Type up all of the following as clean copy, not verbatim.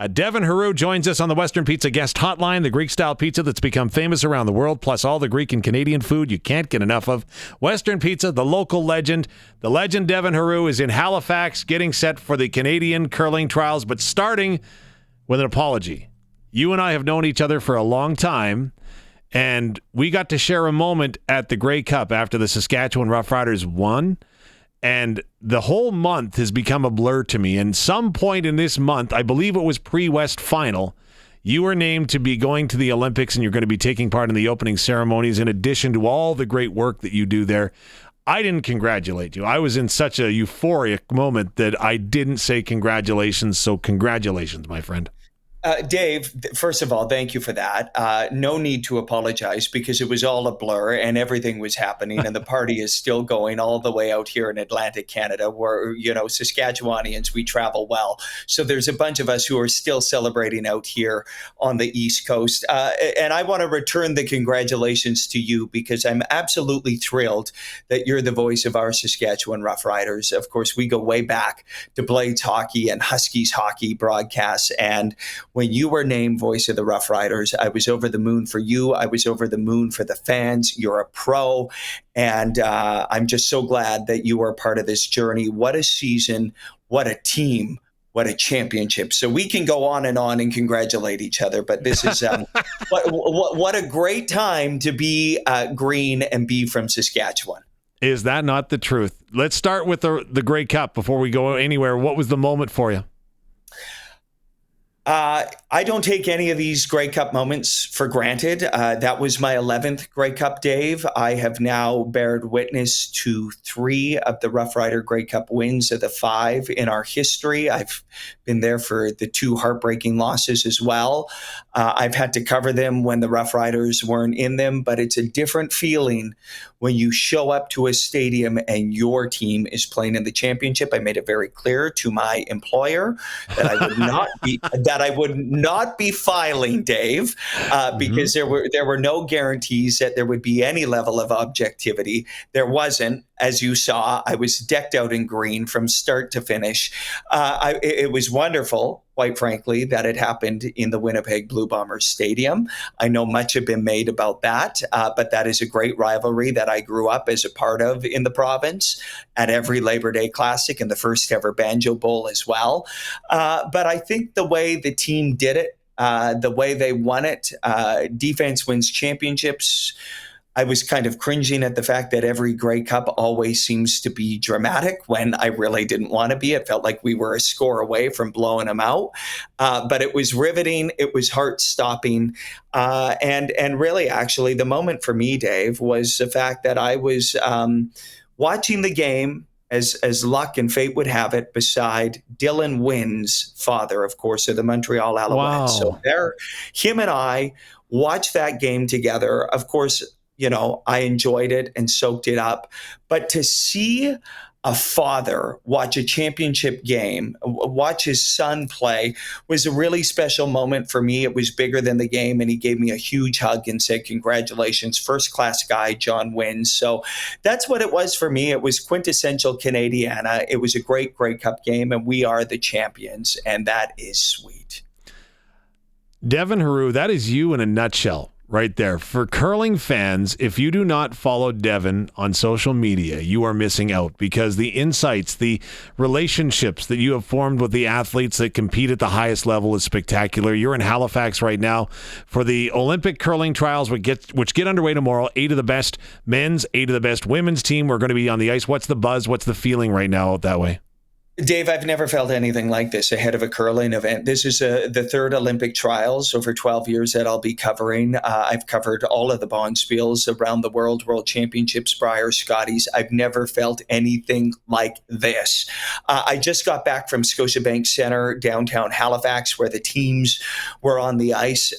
Devin Heroux joins us on the Western Pizza Guest Hotline, the Greek-style pizza that's become famous around the world, plus all the Greek and Canadian food you can't get enough of. Western Pizza, the local legend. The legend Devin Heroux is in Halifax getting set for the Canadian curling trials, but starting with an apology. You and I have known each other for a long time, and we got to share a moment at the Grey Cup after the Saskatchewan Roughriders won. And the whole month has become a blur to me. And some point in this month, I believe it was pre-West final, you were named to be going to the Olympics, and you're going to be taking part in the opening ceremonies in addition to all the great work that you do there. I didn't congratulate you. I was in such a euphoric moment that I didn't say congratulations. So congratulations, my friend. Dave, first of all, thank you for that. No need to apologize because it was all a blur and everything was happening and the party is still going all the way out here in Atlantic Canada where, Saskatchewanians, we travel well. So there's a bunch of us who are still celebrating out here on the East Coast. And I want to return the congratulations to you because I'm absolutely thrilled that you're the voice of our Saskatchewan Roughriders. Of course, we go way back to Blades hockey and Huskies hockey broadcasts. And when you were named Voice of the Roughriders, I was over the moon for you. I was over the moon for the fans. You're a pro. And I'm just so glad that you are part of this journey. What a season. What a team. What a championship. So we can go on and congratulate each other. But this is what a great time to be green and be from Saskatchewan. Is that not the truth? Let's start with the Grey Cup before we go anywhere. What was the moment for you? I don't take any of these Grey Cup moments for granted. That was my 11th Grey Cup, Dave. I have now bared witness to 3 of the Rough Rider Grey Cup wins of the 5 in our history. I've been there for the 2 heartbreaking losses as well. I've had to cover them when the Rough Riders weren't in them, but it's a different feeling when you show up to a stadium and your team is playing in the championship. I made it very clear to my employer that I would not be filing, Dave, because there were no guarantees that there would be any level of objectivity. There wasn't. As you saw, I was decked out in green from start to finish. It was wonderful, quite frankly, that it happened in the Winnipeg Blue Bombers Stadium. I know much had been made about that, but that is a great rivalry that I grew up as a part of in the province at every Labor Day Classic and the first ever Banjo Bowl as well. But I think the way the team did it, the way they won it, defense wins championships. I was kind of cringing at the fact that every Grey Cup always seems to be dramatic when I really didn't want to be. It felt like we were a score away from blowing them out. But it was riveting. It was heart-stopping. And really, actually, the moment for me, Dave, was the fact that I was watching the game as luck and fate would have it, beside Dylan Wynn's father, of course, of the Montreal Alouettes. Wow. So him and I watched that game together. Of course, I enjoyed it and soaked it up. But to see a father watch a championship game, watch his son play, was a really special moment for me. It was bigger than the game, and he gave me a huge hug and said, "Congratulations, first-class guy, John Wynn." So that's what it was for me. It was quintessential Canadiana. It was a great Grey Cup game, and we are the champions, and that is sweet. Devin Heroux, that is you in a nutshell. Right there. For curling fans, if you do not follow Devin on social media, you are missing out, because the insights, the relationships that you have formed with the athletes that compete at the highest level is spectacular. You're in Halifax right now for the Olympic curling trials, which get underway tomorrow. 8 of the best men's, 8 of the best women's team are going to be on the ice. What's the buzz? What's the feeling right now out that way? Dave, I've never felt anything like this ahead of a curling event. This is the 3rd Olympic trials over 12 years that I'll be covering. I've covered all of the bonspiels around the world, World Championships, Brier, Scotties. I've never felt anything like this. I just got back from Scotiabank Centre, downtown Halifax, where the teams were on the ice.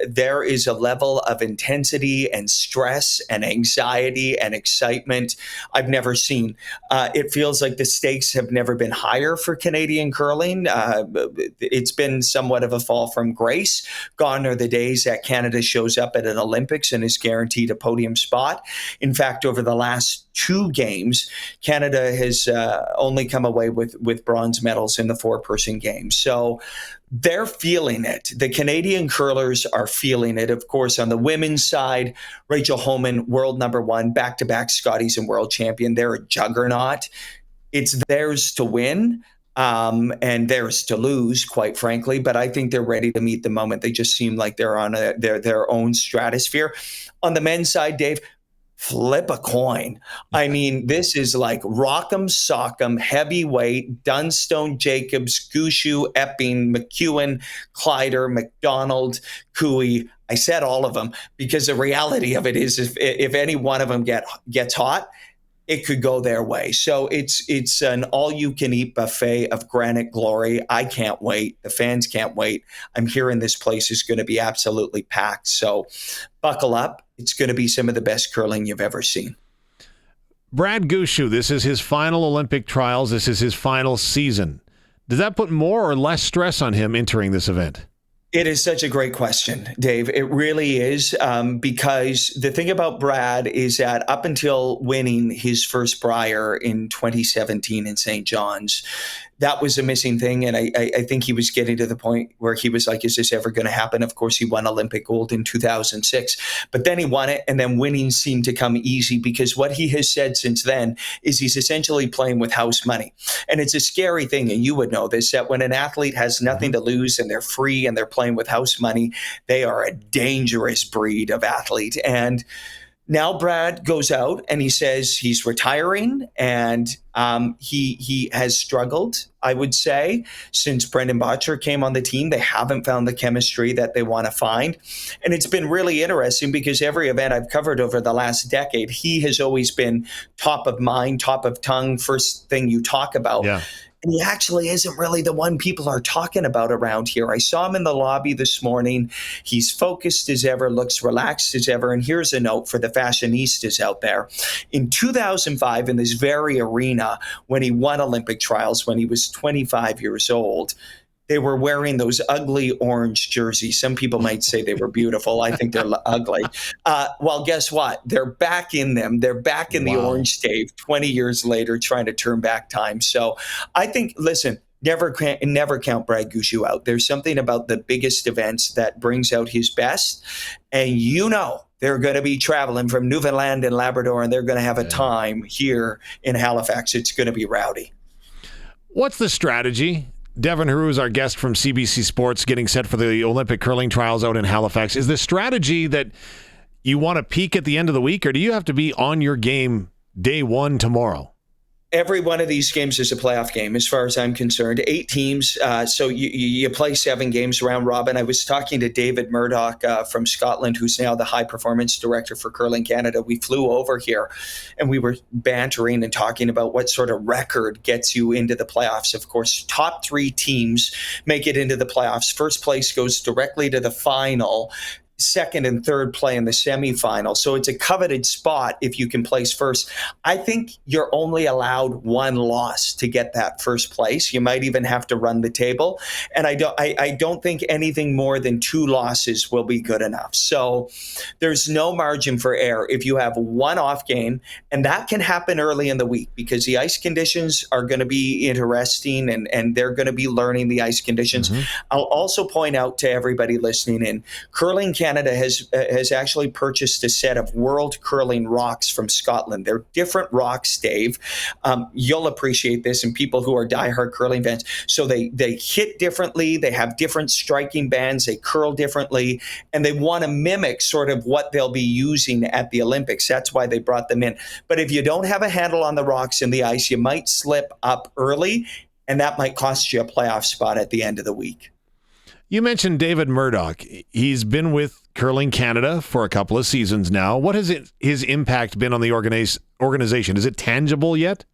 There is a level of intensity and stress and anxiety and excitement I've never seen. It feels like the stakes have never been been higher for Canadian curling. It's been somewhat of a fall from grace. Gone are the days that Canada shows up at an Olympics and is guaranteed a podium spot. In fact, over the last 2 games, Canada has only come away with bronze medals in the 4-person game. So they're feeling it. The Canadian curlers are feeling it. Of course, on the women's side, Rachel Homan, world number 1, back-to-back Scotties and world champion. They're a juggernaut. It's theirs to win and theirs to lose, quite frankly. But I think they're ready to meet the moment. They just seem like they're on their own stratosphere. On the men's side, Dave, flip a coin. I mean, this is like rock'em, sock'em, heavyweight, Dunstone, Jacobs, Gushu, Epping, McEwen, Kleider, McDonald, Cooey. I said all of them because the reality of it is if any one of them gets hot, it could go their way. So it's an all-you-can-eat buffet of granite glory. I can't wait. The fans can't wait. I'm hearing this place is going to be absolutely packed. So buckle up. It's going to be some of the best curling you've ever seen. Brad Gushu, this is his final Olympic trials. This is his final season. Does that put more or less stress on him entering this event? It is such a great question, Dave. It really is, because the thing about Brad is that up until winning his first Brier in 2017 in St. John's, that was a missing thing. And I think he was getting to the point where he was like, is this ever going to happen? Of course, he won Olympic gold in 2006, but then he won it. And then winning seemed to come easy because what he has said since then is he's essentially playing with house money. And it's a scary thing. And you would know this, that when an athlete has nothing to lose and they're free and they're playing with house money, they are a dangerous breed of athlete. And now Brad goes out and he says he's retiring, and he has struggled, I would say, since Brendan Bottcher came on the team. They haven't found the chemistry that they want to find. And it's been really interesting because every event I've covered over the last decade, he has always been top of mind, top of tongue, first thing you talk about. Yeah. And he actually isn't really the one people are talking about around here. I saw him in the lobby this morning. He's focused as ever, looks relaxed as ever. And here's a note for the fashionistas out there. In 2005, in this very arena, when he won Olympic trials, when he was 25 years old, they were wearing those ugly orange jerseys. Some people might say they were beautiful. I think they're ugly. Well, guess what? They're back in them. They're back in the orange, Dave, 20 years later, trying to turn back time. So I think, listen, never count Brad Gushu out. There's something about the biggest events that brings out his best. And they're going to be traveling from Newfoundland and Labrador, and they're going to have a time here in Halifax. It's going to be rowdy. What's the strategy? Devin Heroux is our guest from CBC Sports, getting set for the Olympic curling trials out in Halifax. Is the strategy that you want to peak at the end of the week, or do you have to be on your game day one tomorrow? Every one of these games is a playoff game, as far as I'm concerned. 8 teams, so you play 7 games round robin. I was talking to David Murdoch from Scotland, who's now the high performance director for Curling Canada. We flew over here, and we were bantering and talking about what sort of record gets you into the playoffs. Of course, top 3 teams make it into the playoffs. First place goes directly to the final. Second and third play in the semifinal. So it's a coveted spot if you can place first. I think you're only allowed 1 loss to get that first place. You might even have to run the table. And I don't think anything more than 2 losses will be good enough. So there's no margin for error if you have 1 off game, and that can happen early in the week because the ice conditions are going to be interesting and they're going to be learning the ice conditions. I'll also point out to everybody listening in, Curling Canada has actually purchased a set of world curling rocks from Scotland. They're different rocks, Dave. You'll appreciate this, and people who are diehard curling fans. So they hit differently. They have different striking bands. They curl differently, and they want to mimic sort of what they'll be using at the Olympics. That's why they brought them in. But if you don't have a handle on the rocks and the ice, you might slip up early, and that might cost you a playoff spot at the end of the week. You mentioned David Murdoch. He's been with Curling Canada for a couple of seasons now. What has his impact been on the organization? Is it tangible yet?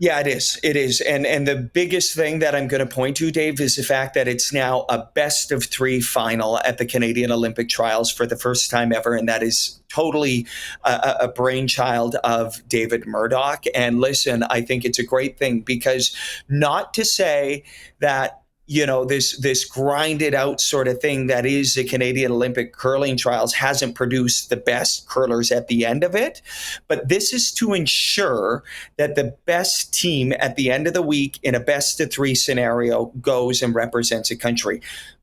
Yeah, it is. It is. And the biggest thing that I'm going to point to, Dave, is the fact that it's now a best of three final at the Canadian Olympic trials for the first time ever. And that is totally a brainchild of David Murdoch. And listen, I think it's a great thing, because not to say that this grinded out sort of thing that is the Canadian Olympic curling trials hasn't produced the best curlers at the end of it. But this is to ensure that the best team at the end of the week in a best of three scenario goes and represents a country.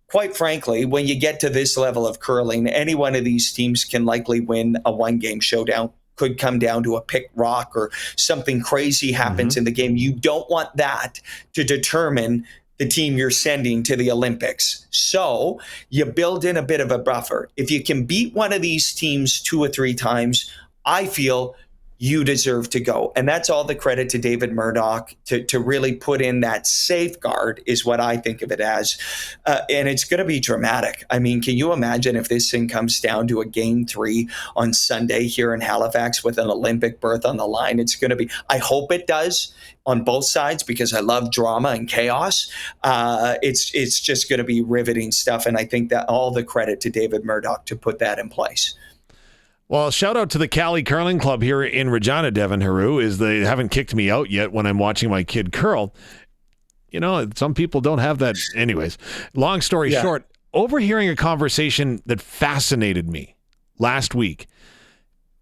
Quite frankly, when you get to this level of curling, any one of these teams can likely win a one-game showdown. Could come down to a pick rock or something crazy happens in the game. You don't want that to determine the team you're sending to the Olympics. So you build in a bit of a buffer. If you can beat one of these teams 2 or 3 times, I feel you deserve to go. And that's all the credit to David Murdoch to really put in that safeguard, is what I think of it as. And it's going to be dramatic. I mean, can you imagine if this thing comes down to a game 3 on Sunday here in Halifax with an Olympic berth on the line? It's going to be, I hope it does on both sides, because I love drama and chaos. It's just going to be riveting stuff. And I think that all the credit to David Murdoch to put that in place. Well, shout out to the Cali Curling Club here in Regina, Devin Heroux, is they haven't kicked me out yet when I'm watching my kid curl. Some people don't have that. Anyways, long story short, overhearing a conversation that fascinated me last week.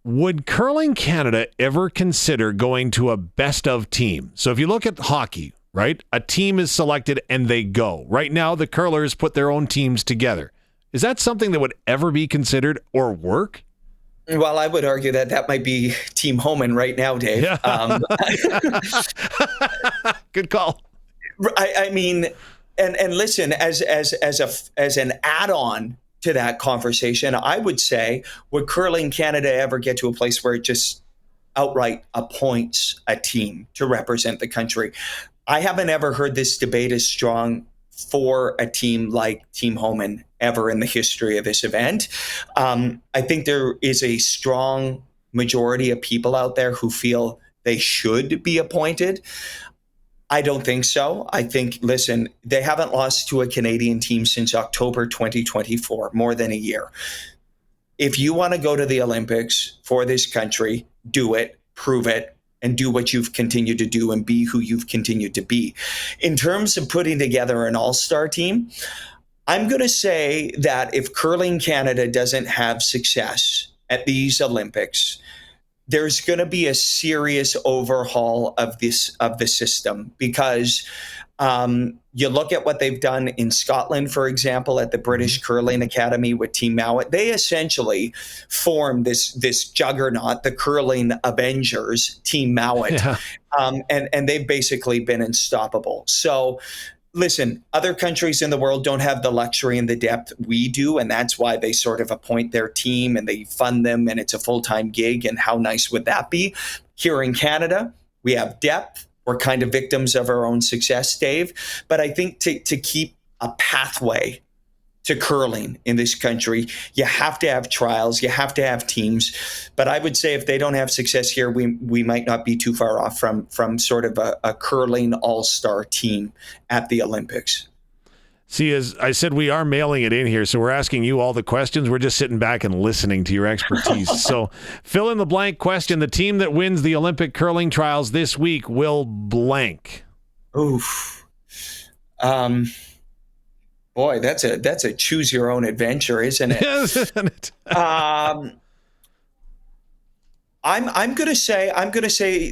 Would Curling Canada ever consider going to a best of team? So if you look at hockey, right, a team is selected and they go. Right now, the curlers put their own teams together. Is that something that would ever be considered or work? Well, I would argue that might be Team Homan right now, Dave. Yeah. Good call. I mean, and listen, as an add-on to that conversation, I would say, would Curling Canada ever get to a place where it just outright appoints a team to represent the country? I haven't ever heard this debate as strong for a team like Team Homan ever in the history of this event. I think there is a strong majority of people out there who feel they should be appointed. I don't think so. I think, listen, they haven't lost to a Canadian team since October 2024, more than a year. If you want to go to the Olympics for this country, do it, prove it, and do what you've continued to do and be who you've continued to be. In terms of putting together an all-star team, I'm going to say that if Curling Canada doesn't have success at these Olympics, there's going to be a serious overhaul of the system, because you look at what they've done in Scotland, for example, at the British Curling Academy with Team Mowat. They essentially formed this juggernaut, the Curling Avengers, Team Mowat, and they've basically been unstoppable. So listen, other countries in the world don't have the luxury and the depth we do, and that's why they sort of appoint their team and they fund them, and it's a full-time gig, and how nice would that be? Here in Canada, we have depth. We're kind of victims of our own success, Dave. But I think to keep a pathway to curling in this country, you have to have trials, you have to have teams. But I would say if they don't have success here, we might not be too far off from sort of a curling all-star team at the Olympics. See, as I said, we are mailing it in here, so we're asking you all the questions. We're just sitting back and listening to your expertise. So fill in the blank question. The team that wins the Olympic curling trials this week will blank. Oof. Boy, that's a choose your own adventure, isn't it? Isn't it? I'm going to say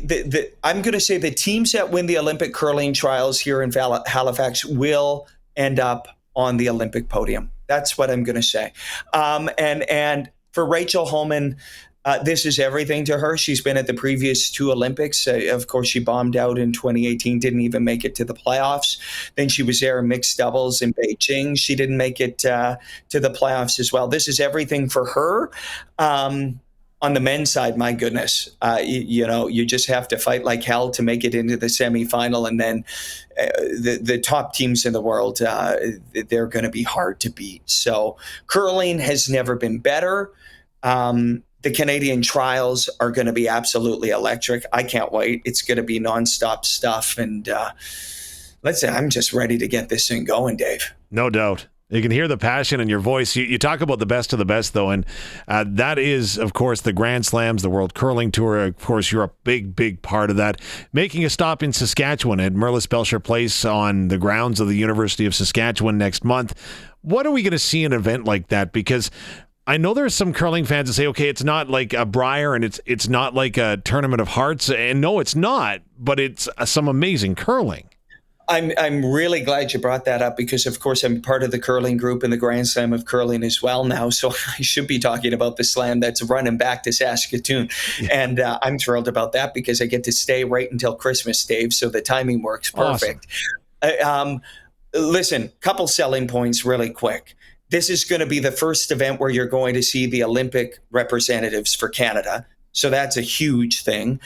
the teams that win the Olympic curling trials here in Halifax will end up on the Olympic podium. That's what I'm going to say. And for Rachel Homan, this is everything to her. She's been at the previous 2 Olympics. Of course, she bombed out in 2018, didn't even make it to the playoffs. Then she was there in mixed doubles in Beijing. She didn't make it to the playoffs as well. This is everything for her. On the men's side, my goodness, you just have to fight like hell to make it into the semifinal. And then the top teams in the world, they're going to be hard to beat. So curling has never been better. The Canadian trials are going to be absolutely electric. I can't wait. It's going to be nonstop stuff. And let's say I'm just ready to get this thing going, Dave. No doubt. You can hear the passion in your voice. You talk about the best of the best, though, and that is, of course, the Grand Slams, the World Curling Tour. Of course, you're a big, big part of that. Making a stop in Saskatchewan at Merlis Belcher Place on the grounds of the University of Saskatchewan next month. What are we going to see in an event like that? Because I know there's some curling fans that say, okay, it's not like a Brier and it's not like a Tournament of Hearts. And no, it's not, but it's some amazing curling. I'm really glad you brought that up because, of course, I'm part of the curling group in the Grand Slam of curling as well now. So I should be talking about the slam that's running back to Saskatoon. Yeah. And I'm thrilled about that because I get to stay right until Christmas, Dave. So the timing works perfect. Awesome. Listen, couple selling points really quick. This is going to be the first event where you're going to see the Olympic representatives for Canada. So that's a huge thing.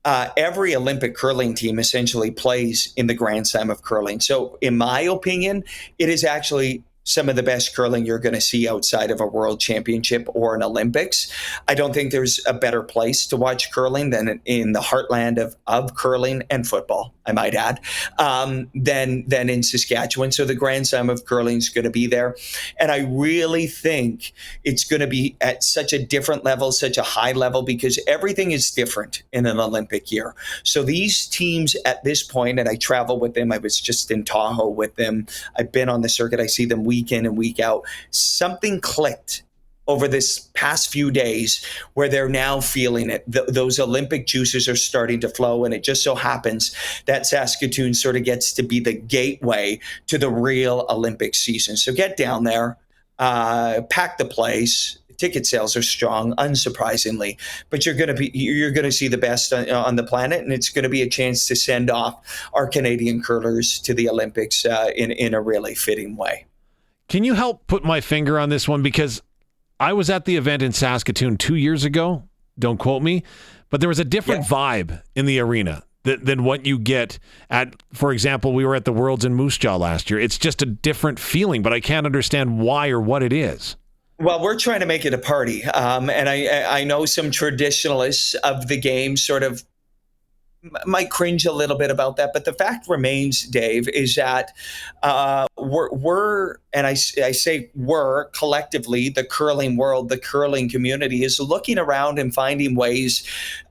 Every Olympic curling team essentially plays in the Grand Slam of curling. So in my opinion, it is actually some of the best curling you're going to see outside of a world championship or an Olympics. I don't think there's a better place to watch curling than in the heartland of curling and football, I might add, than in Saskatchewan. So the Grand Slam of curling is going to be there. And I really think it's going to be at such a different level, such a high level, because everything is different in an Olympic year. So these teams at this point, and I travel with them, I was just in Tahoe with them, I've been on the circuit, I see them week in and week out. Something clicked over this past few days where they're now feeling it. Those Olympic juices are starting to flow, and it just so happens that Saskatoon sort of gets to be the gateway to the real Olympic season. So get down there, pack the place. Ticket sales are strong, unsurprisingly, but you're going to see the best on the planet, and it's going to be a chance to send off our Canadian curlers to the Olympics in a really fitting way. Can you help put my finger on this one? Because I was at the event in Saskatoon 2 years ago. Don't quote me, but there was a different vibe in the arena than what you get at, for example, we were at the Worlds in Moose Jaw last year. It's just a different feeling, but I can't understand why or what it is. Well, we're trying to make it a party. And I know some traditionalists of the game sort of might cringe a little bit about that, but the fact remains, Dave, is that we're and I say we're collectively, the curling world, the curling community is looking around and finding ways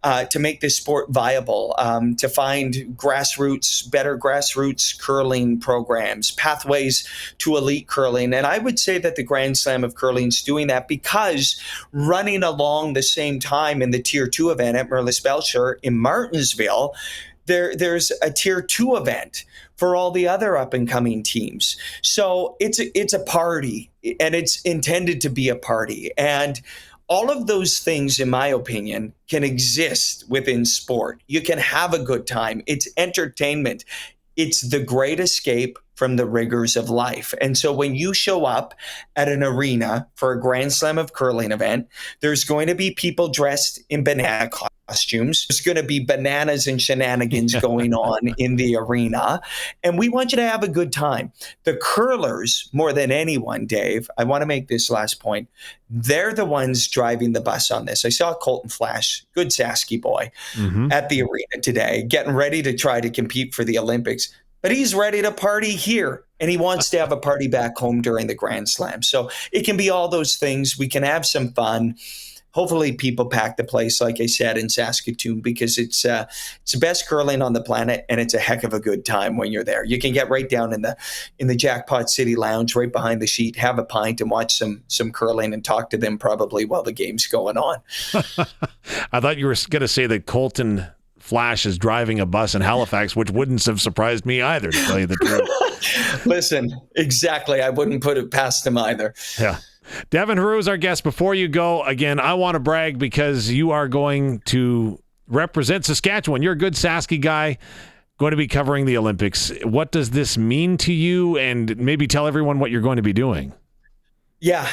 to make this sport viable, to find better grassroots curling programs, pathways to elite curling. And I would say that the Grand Slam of curling is doing that because running along the same time in the Tier 2 event at Merlis Belcher in Martinsville, there's a Tier 2 event for all the other up-and-coming teams. So it's a party, and it's intended to be a party. And all of those things, in my opinion, can exist within sport. You can have a good time. It's entertainment. It's the great escape from the rigors of life. And so when you show up at an arena for a Grand Slam of curling event, there's going to be people dressed in banana costumes. There's going to be bananas and shenanigans going on in the arena. And we want you to have a good time. The curlers, more than anyone, Dave, I want to make this last point. They're the ones driving the bus on this. I saw Colton Flash, good Sasky boy, at the arena today, getting ready to try to compete for the Olympics. But he's ready to party here, and he wants to have a party back home during the Grand Slam. So it can be all those things. We can have some fun. Hopefully people pack the place, like I said, in Saskatoon, because it's the best curling on the planet, and it's a heck of a good time when you're there. You can get right down in the Jackpot City Lounge, right behind the sheet, have a pint, and watch some curling and talk to them probably while the game's going on. I thought you were going to say that Colton Flash is driving a bus in Halifax, which wouldn't have surprised me either, to tell you the truth. Listen, exactly. I wouldn't put it past him either. Yeah. Devin Heroux is our guest. Before you go, again, I want to brag because you are going to represent Saskatchewan. You're a good Sasky guy, going to be covering the Olympics. What does this mean to you? And maybe tell everyone what you're going to be doing. Yeah,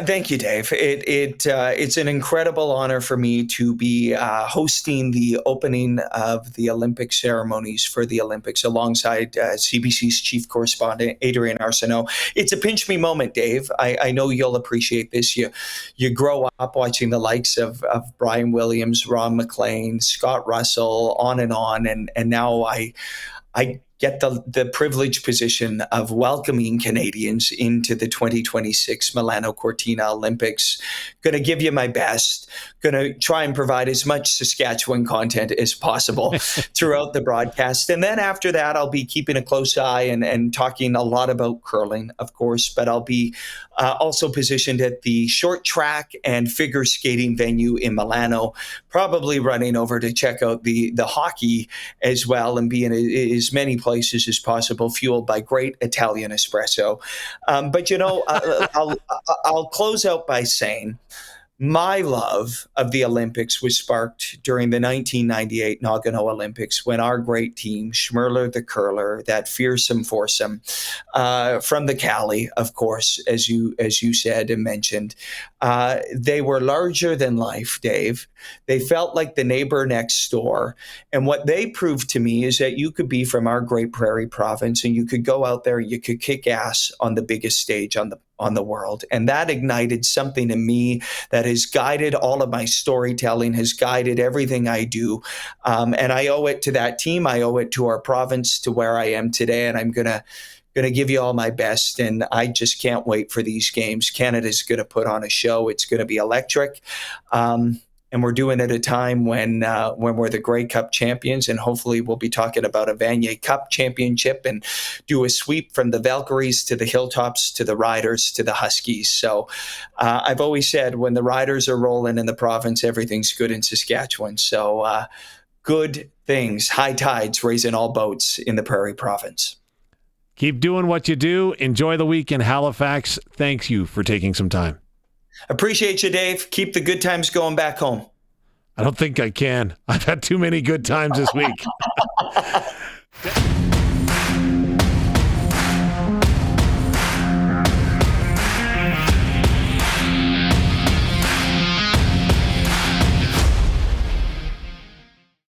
thank you, Dave. It's an incredible honor for me to be hosting the opening of the Olympic ceremonies for the Olympics alongside CBC's chief correspondent Adrian Arsenault. It's a pinch me moment, Dave. I know you'll appreciate this. You grow up watching the likes of Brian Williams, Ron McLean, Scott Russell, on, and now I get the privileged position of welcoming Canadians into the 2026 Milano Cortina Olympics. Going to give you my best. Going to try and provide as much Saskatchewan content as possible throughout the broadcast. And then after that, I'll be keeping a close eye and talking a lot about curling, of course, but I'll be also positioned at the short track and figure skating venue in Milano, probably running over to check out the hockey as well and be in as many places as possible, fueled by great Italian espresso. But I'll close out by saying my love of the Olympics was sparked during the 1998 Nagano Olympics when our great team, Schmerler the curler, that fearsome foursome from the Cali, of course, as you said and mentioned, they were larger than life, Dave. They felt like the neighbor next door. And what they proved to me is that you could be from our great prairie province and you could go out there and you could kick ass on the biggest stage on the world. And that ignited something in me that has guided all of my storytelling, has guided everything I do. And I owe it to that team. I owe it to our province, to where I am today. And I'm going to give you all my best. And I just can't wait for these games. Canada's going to put on a show. It's going to be electric. And we're doing it at a time when we're the Grey Cup champions, and hopefully we'll be talking about a Vanier Cup championship and do a sweep from the Valkyries to the Hilltops to the Riders to the Huskies. So I've always said when the Riders are rolling in the province, everything's good in Saskatchewan. So good things, high tides raising all boats in the Prairie Province. Keep doing what you do. Enjoy the week in Halifax. Thank you for taking some time. Appreciate you, Dave. Keep the good times going back home. I don't think I can. I've had too many good times this week.